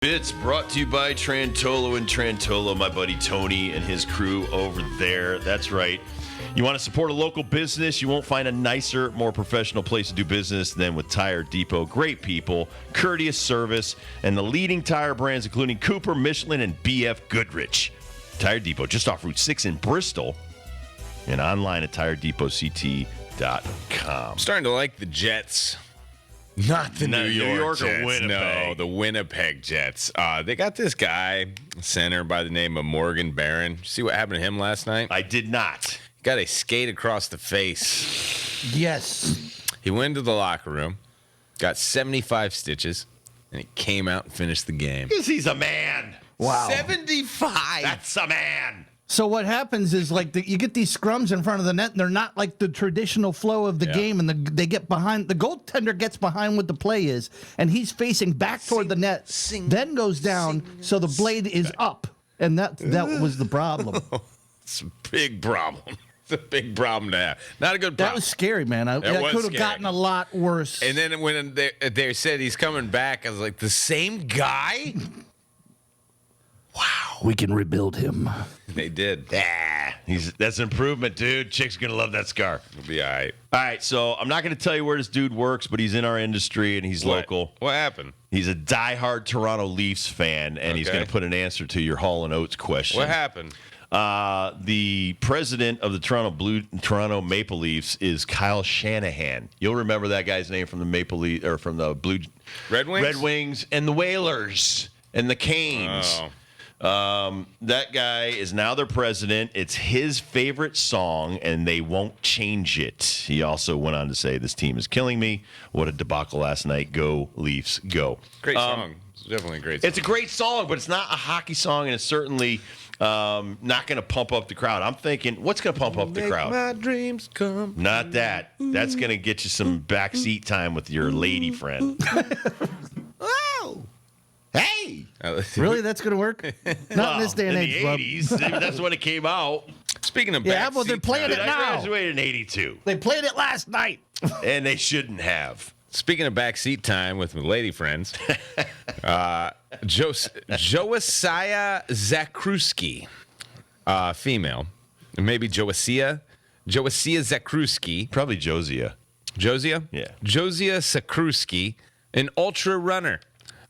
Bits brought to you by Trantolo and Trantolo, my buddy Tony and his crew over there. That's right. You want to support a local business, you won't find a nicer, more professional place to do business than with Tire Depot. Great people, courteous service, and the leading tire brands including Cooper, Michelin, and BF Goodrich. Tire Depot, just off Route 6 in Bristol, and online at tiredepotct.com. I'm starting to like the Jets. Not the New York Jets. Or Winnipeg. No, the Winnipeg Jets. They got this guy, center by the name of Morgan Barron. See what happened to him last night? I did not. Got a skate across the face. Yes. He went into the locker room, got 75 stitches, and he came out and finished the game. Because he's a man. Wow. 75. That's a man. So what happens is you get these scrums in front of the net, and they're not like the traditional flow of the game, and they get behind. The goaltender gets behind what the play is, and he's facing back toward the net, then goes down, so the blade is up, and that was the problem. It's a big problem. It's a big problem to have. Not a good problem. That was scary, man. That could have gotten a lot worse. And then when they said he's coming back, I was like, the same guy? Wow. We can rebuild him. They did. Yeah, that's an improvement, dude. Chick's going to love that scar. It'll be all right. All right, so I'm not going to tell you where this dude works, but he's in our industry and he's local. What happened? He's a diehard Toronto Leafs fan, and he's going to put an answer to your Hall & Oates question. What happened? The president of the Toronto Maple Leafs is Kyle Shanahan. You'll remember that guy's name from the Red Wings? Red Wings and the Whalers and the Canes. Oh. That guy is now their president. It's his favorite song, and they won't change it. He also went on to say, "This team is killing me. What a debacle last night. Go Leafs, go." Great song. It's definitely a great song. It's a great song, but it's not a hockey song, and it's certainly not going to pump up the crowd. I'm thinking, what's going to pump up the crowd? My dreams come. Not that. That's going to get you some backseat time with your lady friend. Oh. Hey! Really? That's going to work? Not in this day and in age, the 80s. That's when it came out. Speaking of Yeah, well, they're playing it I now. graduated in 82. They played it last night. And they shouldn't have. Speaking of backseat time with my lady friends, Joasiah Zakruski, female, maybe Joasiah Zakruski. Probably Josiah. Josiah? Yeah. Josiah Zakruski, an ultra runner.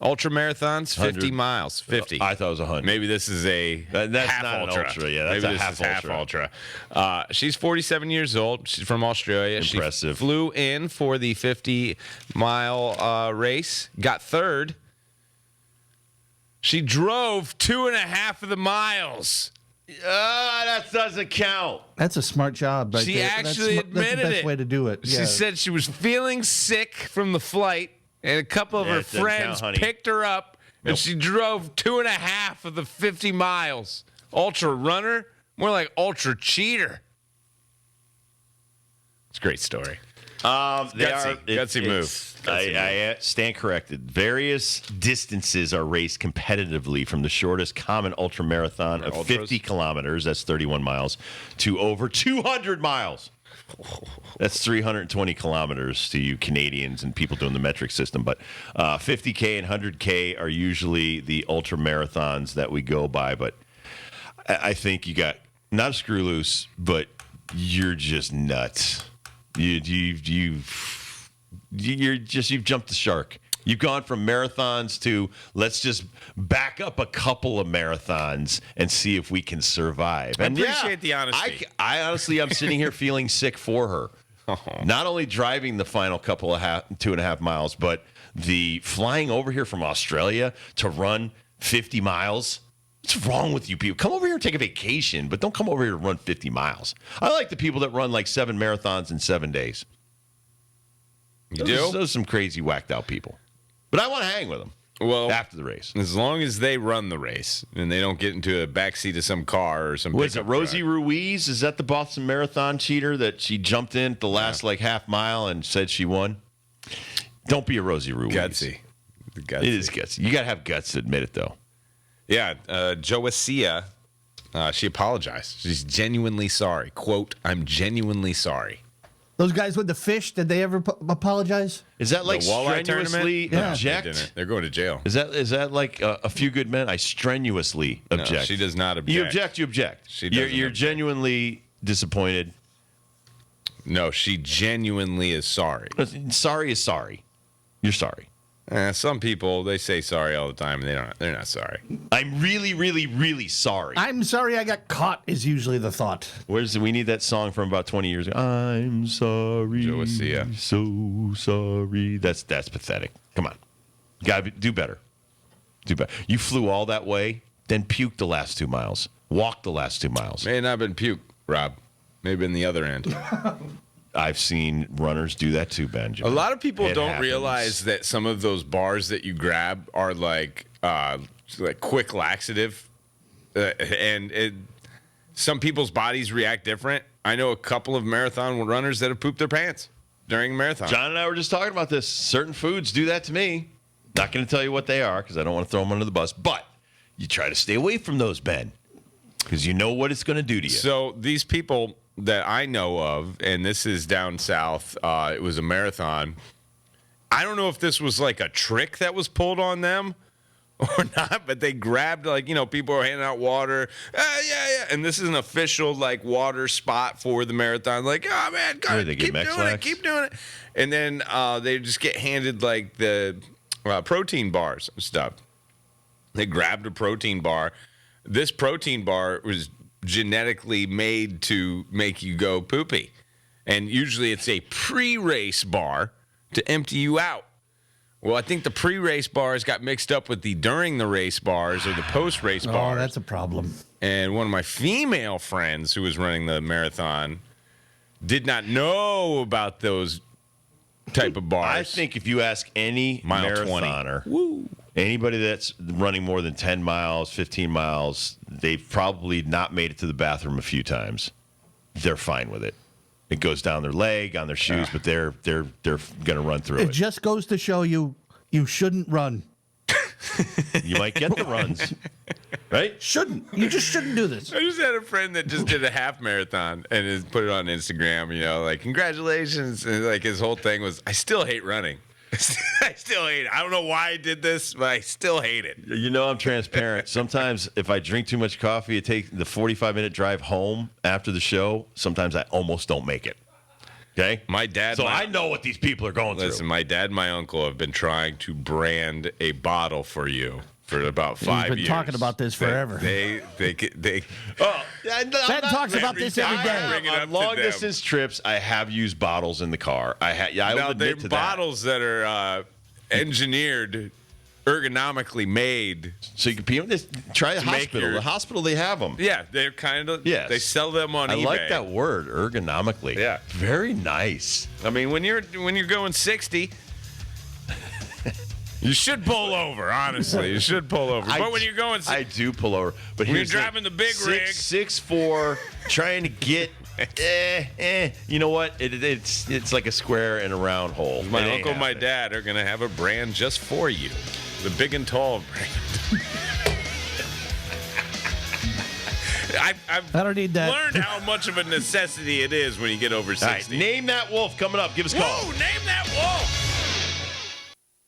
Ultra marathons, 50 100. miles. 50. I thought it was 100. Maybe this is a That's half not ultra. an ultra. Yeah, that's Maybe a this half is half ultra. ultra. She's 47 years old. She's from Australia. Impressive. She flew in for the 50-mile race, got third. She drove 2.5 of the miles. That doesn't count. That's a smart job. Right She there. actually that's admitted the best it. way to do it. She said she was feeling sick from the flight, and a couple of Yeah, her it doesn't friends count, honey. picked her up, and Nope. she drove 2.5 of the 50 miles. Ultra runner? More like ultra cheater. It's a great story. Gutsy move. I stand corrected. Various distances are raced competitively from the shortest common ultra marathon of 50 kilometers, that's 31 miles, to over 200 miles. That's 320 kilometers to you Canadians and people doing the metric system. But 50K and 100K are usually the ultra marathons that we go by. But I think you got not a screw loose, but you're just nuts. You've jumped the shark. You've gone from marathons to let's just back up a couple of marathons and see if we can survive. I appreciate the honesty. I honestly, I'm sitting here feeling sick for her. Not only driving the final couple of 2.5 miles, but the flying over here from Australia to run 50 miles. What's wrong with you people? Come over here and take a vacation, but don't come over here to run 50 miles. I like the people that run like 7 marathons in 7 days. You Those do? are some crazy whacked out people. But I want to hang with them after the race. As long as they run the race and they don't get into a backseat of some car or some Was it pickup Rosie truck. Ruiz? Is that the Boston Marathon cheater that she jumped in at the last half mile and said she won? Don't be a Rosie Ruiz. Gutsy. It is gutsy. You got to have guts to admit it, though. Yeah, Joasiah, she apologized. She's genuinely sorry. Quote, "I'm genuinely sorry." Those guys with the fish, did they ever apologize? Is that like The walleye strenuously tournament? Yeah. object? They're going to jail. Is that like a few good men? I strenuously object. No, she does not object. You object. You object. She You're doesn't object. genuinely disappointed. No, she genuinely is sorry. Sorry is sorry. You're sorry. Some people, they say sorry all the time, and they're not sorry. I'm really, really, really sorry. I'm sorry I got caught is usually the thought. We need that song from about 20 years ago. I'm sorry. Joe Assia. So sorry. That's pathetic. Come on. Gotta do better. Do better. You flew all that way, then puked the last 2 miles. Walked the last 2 miles. May not have been puke, Rob. Maybe in the other end. I've seen runners do that too, Benjamin. A lot of people It don't happens. realize that some of those bars that you grab are like quick laxative, some people's bodies react different. I know a couple of marathon runners that have pooped their pants during a marathon. John and I were just talking about this. Certain foods do that to me. Not going to tell you what they are because I don't want to throw them under the bus. But you try to stay away from those, Ben, because you know what it's going to do to you. So these people that I know of, and this is down south, it was a marathon. I don't know if this was like a trick that was pulled on them or not, but they grabbed, people were handing out water. Yeah. And this is an official, water spot for the marathon. Like, oh, man, God, They get keep doing it. And then they just get handed, the protein bars and stuff. They grabbed a protein bar. This protein bar was genetically made to make you go poopy. And usually it's a pre-race bar to empty you out. Well, I think the pre-race bars got mixed up with the during the race bars or the post-race bars. Oh, that's a problem. And one of my female friends who was running the marathon did not know about those type of bars. I think if you ask any Mile 20. marathoner, anybody that's running more than 10 miles, 15 miles, they've probably not made it to the bathroom a few times. They're fine with it. It goes down their leg, on their shoes, but they're going to run through It it. just goes to show you shouldn't run. You might get the runs, right? You just shouldn't do this. I just had a friend that just did a half marathon and put it on Instagram, congratulations. And his whole thing was, I still hate running. I still hate it. I don't know why I did this, but I still hate it. You know I'm transparent. Sometimes if I drink too much coffee, it takes the 45-minute drive home after the show. Sometimes I almost don't make it. Okay? My dad. So I know what these people are going Listen, through. my dad and my uncle have been trying to brand a bottle for you for about 5 years. been talking about this forever. They Oh, Ben talks about this every day. Bring it up On to long them. distance trips, I have used bottles in the car. I will now they're admit to bottles that are engineered, ergonomically made. that. So you can pee on this. Try the To make hospital. your- The hospital, they have them. Yeah, they're kind of. Yes. They sell them on I eBay. like that word, ergonomically. Yeah. Very nice. I mean, when you're going 60. You should pull over, honestly. You should pull over. But when you're going, I do pull over. But When you're here's the thing. driving the big rig. 6'4", trying to get. You know what? It's like a square in a round hole. my It ain't uncle, my happening. dad are gonna have a brand just for you, the Big and Tall brand. I've I don't need that. learned how much of a necessity it is when you get over 60. All right, name that wolf coming up. Give us a call. Whoa, name that wolf.